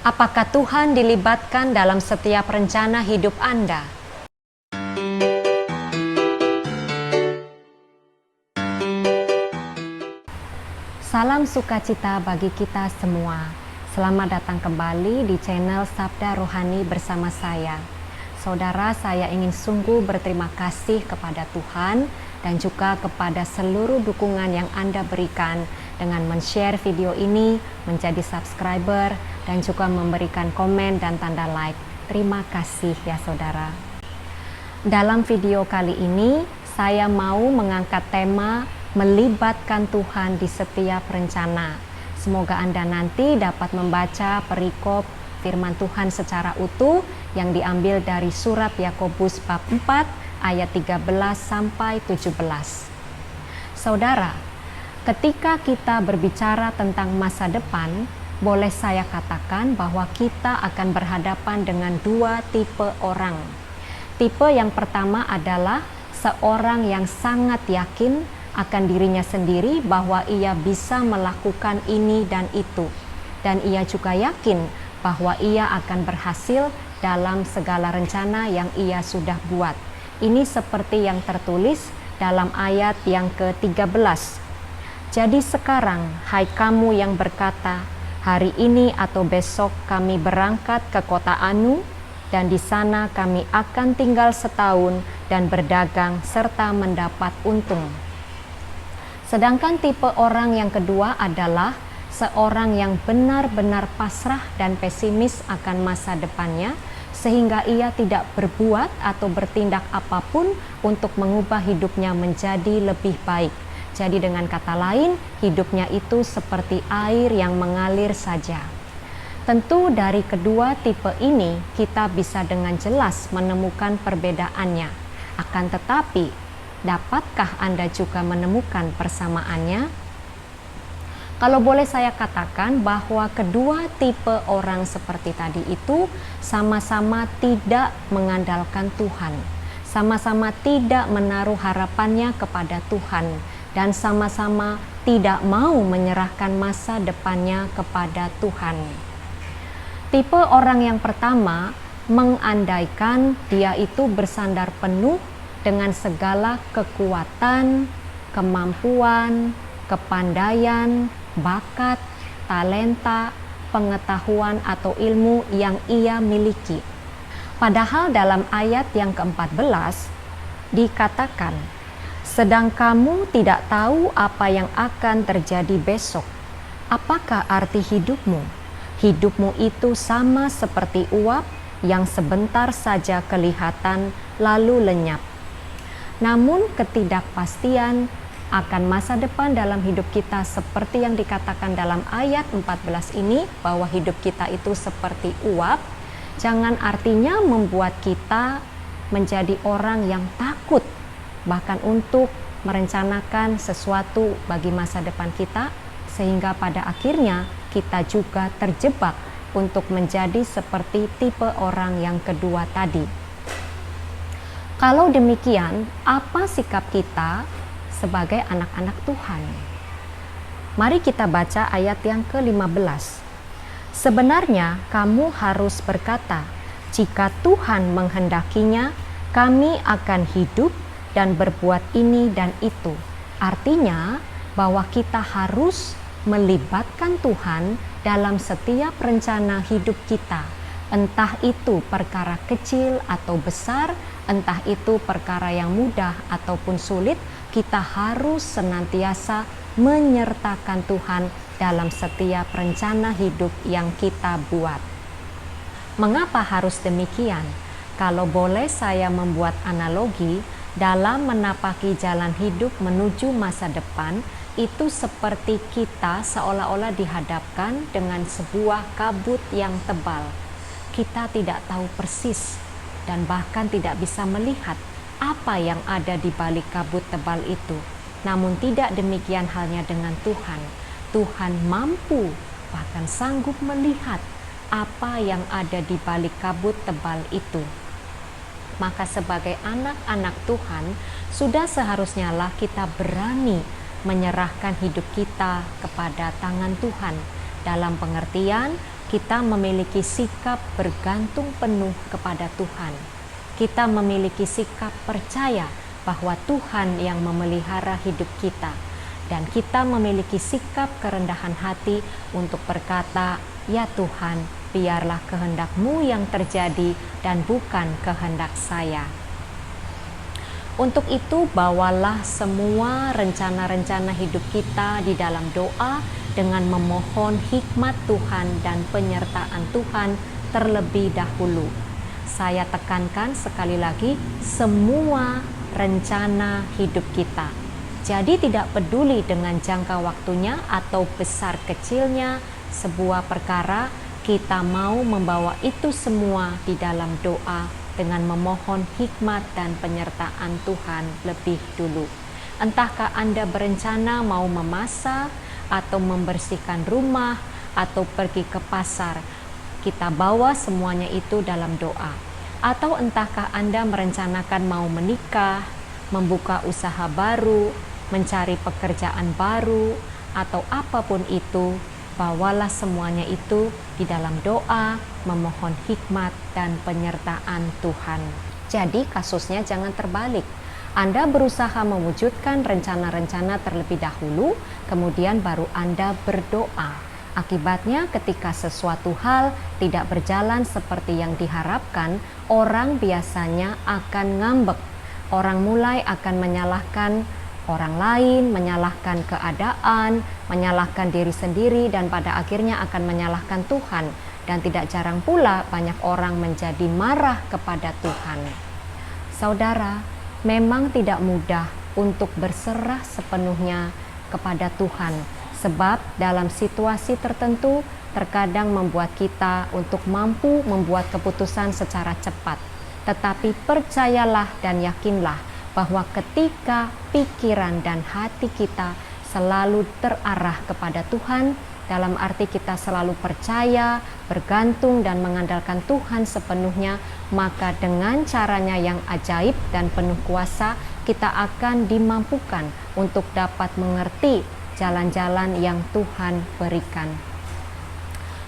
Apakah Tuhan dilibatkan dalam setiap rencana hidup Anda? Salam sukacita bagi kita semua. Selamat datang kembali di channel Sabda Rohani bersama saya. Saudara, saya ingin sungguh berterima kasih kepada Tuhan dan juga kepada seluruh dukungan yang Anda berikan dengan men-share video ini, menjadi subscriber, dan juga memberikan komen dan tanda like. Terima kasih ya saudara. Dalam video kali ini, saya mau mengangkat tema melibatkan Tuhan di setiap rencana. Semoga Anda nanti dapat membaca perikop firman Tuhan secara utuh yang diambil dari surat Yakobus bab 4 ayat 13 sampai 17. Saudara, ketika kita berbicara tentang masa depan, boleh saya katakan bahwa kita akan berhadapan dengan dua tipe orang. Tipe yang pertama adalah seorang yang sangat yakin akan dirinya sendiri bahwa ia bisa melakukan ini dan itu. Dan ia juga yakin bahwa ia akan berhasil dalam segala rencana yang ia sudah buat. Ini seperti yang tertulis dalam ayat yang ke-13. Jadi sekarang, hai kamu yang berkata, hari ini atau besok kami berangkat ke kota Anu, dan di sana kami akan tinggal setahun dan berdagang serta mendapat untung. Sedangkan tipe orang yang kedua adalah seorang yang benar-benar pasrah dan pesimis akan masa depannya, sehingga ia tidak berbuat atau bertindak apapun untuk mengubah hidupnya menjadi lebih baik. Jadi dengan kata lain, hidupnya itu seperti air yang mengalir saja. Tentu dari kedua tipe ini kita bisa dengan jelas menemukan perbedaannya. Akan tetapi, dapatkah Anda juga menemukan persamaannya? Kalau boleh saya katakan bahwa kedua tipe orang seperti tadi itu sama-sama tidak mengandalkan Tuhan. Sama-sama tidak menaruh harapannya kepada Tuhan. Dan sama-sama tidak mau menyerahkan masa depannya kepada Tuhan. Tipe orang yang pertama mengandaikan dia itu bersandar penuh dengan segala kekuatan, kemampuan, kepandaian, bakat, talenta, pengetahuan atau ilmu yang ia miliki. Padahal dalam ayat yang ke-14 dikatakan, sedang kamu tidak tahu apa yang akan terjadi besok. Apakah arti hidupmu? Hidupmu itu sama seperti uap yang sebentar saja kelihatan lalu lenyap. Namun ketidakpastian akan masa depan dalam hidup kita seperti yang dikatakan dalam ayat 14 ini, bahwa hidup kita itu seperti uap, jangan artinya membuat kita menjadi orang yang takut bahkan untuk merencanakan sesuatu bagi masa depan kita, sehingga pada akhirnya kita juga terjebak untuk menjadi seperti tipe orang yang kedua tadi. Kalau demikian, apa sikap kita sebagai anak-anak Tuhan? Mari kita baca ayat yang ke-15. Sebenarnya kamu harus berkata, jika Tuhan menghendakinya, kami akan hidup dan berbuat ini dan itu. Artinya bahwa kita harus melibatkan Tuhan dalam setiap rencana hidup kita. Entah itu perkara kecil atau besar, entah itu perkara yang mudah ataupun sulit, kita harus senantiasa menyertakan Tuhan dalam setiap rencana hidup yang kita buat. Mengapa harus demikian? Kalau boleh saya membuat analogi, dalam menapaki jalan hidup menuju masa depan, itu seperti kita seolah-olah dihadapkan dengan sebuah kabut yang tebal. Kita tidak tahu persis dan bahkan tidak bisa melihat apa yang ada di balik kabut tebal itu. Namun tidak demikian halnya dengan Tuhan. Tuhan mampu bahkan sanggup melihat apa yang ada di balik kabut tebal itu. Maka sebagai anak-anak Tuhan, sudah seharusnya lah kita berani menyerahkan hidup kita kepada tangan Tuhan. Dalam pengertian, kita memiliki sikap bergantung penuh kepada Tuhan. Kita memiliki sikap percaya bahwa Tuhan yang memelihara hidup kita. Dan kita memiliki sikap kerendahan hati untuk berkata, "Ya Tuhan, biarlah kehendak-Mu yang terjadi dan bukan kehendak saya." Untuk itu, bawalah semua rencana-rencana hidup kita di dalam doa dengan memohon hikmat Tuhan dan penyertaan Tuhan terlebih dahulu. Saya tekankan sekali lagi, semua rencana hidup kita. Jadi tidak peduli dengan jangka waktunya atau besar kecilnya sebuah perkara, kita mau membawa itu semua di dalam doa dengan memohon hikmat dan penyertaan Tuhan lebih dulu. Entahkah Anda berencana mau memasak atau membersihkan rumah atau pergi ke pasar, kita bawa semuanya itu dalam doa. Atau entahkah Anda merencanakan mau menikah, membuka usaha baru, mencari pekerjaan baru, atau apapun itu, bawalah semuanya itu di dalam doa, memohon hikmat dan penyertaan Tuhan. Jadi kasusnya jangan terbalik. Anda berusaha mewujudkan rencana-rencana terlebih dahulu, kemudian baru Anda berdoa. Akibatnya ketika sesuatu hal tidak berjalan seperti yang diharapkan, orang biasanya akan ngambek. Orang mulai akan menyalahkan orang lain, menyalahkan keadaan, menyalahkan diri sendiri, dan pada akhirnya akan menyalahkan Tuhan. Dan tidak jarang pula banyak orang menjadi marah kepada Tuhan. Saudara, memang tidak mudah untuk berserah sepenuhnya kepada Tuhan, sebab dalam situasi tertentu terkadang membuat kita untuk mampu membuat keputusan secara cepat. Tetapi percayalah dan yakinlah bahwa ketika pikiran dan hati kita selalu terarah kepada Tuhan, dalam arti kita selalu percaya, bergantung dan mengandalkan Tuhan sepenuhnya, maka dengan caranya yang ajaib dan penuh kuasa, kita akan dimampukan untuk dapat mengerti jalan-jalan yang Tuhan berikan.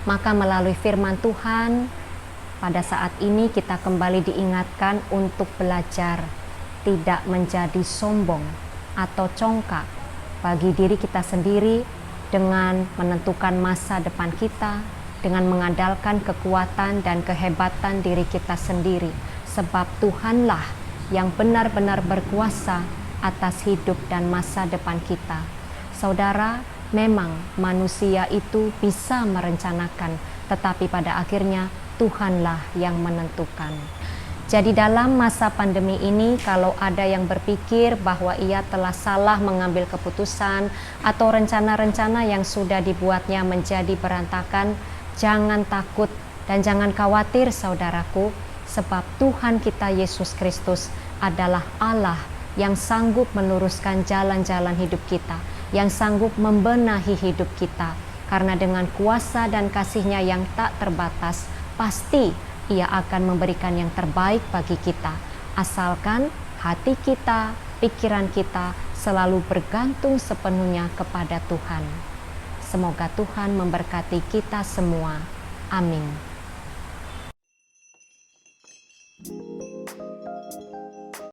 Maka melalui firman Tuhan, pada saat ini kita kembali diingatkan untuk belajar tidak menjadi sombong atau congkak bagi diri kita sendiri dengan menentukan masa depan kita, dengan mengandalkan kekuatan dan kehebatan diri kita sendiri, sebab Tuhanlah yang benar-benar berkuasa atas hidup dan masa depan kita. Saudara, memang manusia itu bisa merencanakan, tetapi pada akhirnya Tuhanlah yang menentukan. Jadi dalam masa pandemi ini, kalau ada yang berpikir bahwa ia telah salah mengambil keputusan atau rencana-rencana yang sudah dibuatnya menjadi berantakan, jangan takut dan jangan khawatir saudaraku, sebab Tuhan kita Yesus Kristus adalah Allah yang sanggup meluruskan jalan-jalan hidup kita, yang sanggup membenahi hidup kita, karena dengan kuasa dan kasih-Nya yang tak terbatas, pasti Ia akan memberikan yang terbaik bagi kita, asalkan hati kita, pikiran kita selalu bergantung sepenuhnya kepada Tuhan. Semoga Tuhan memberkati kita semua. Amin.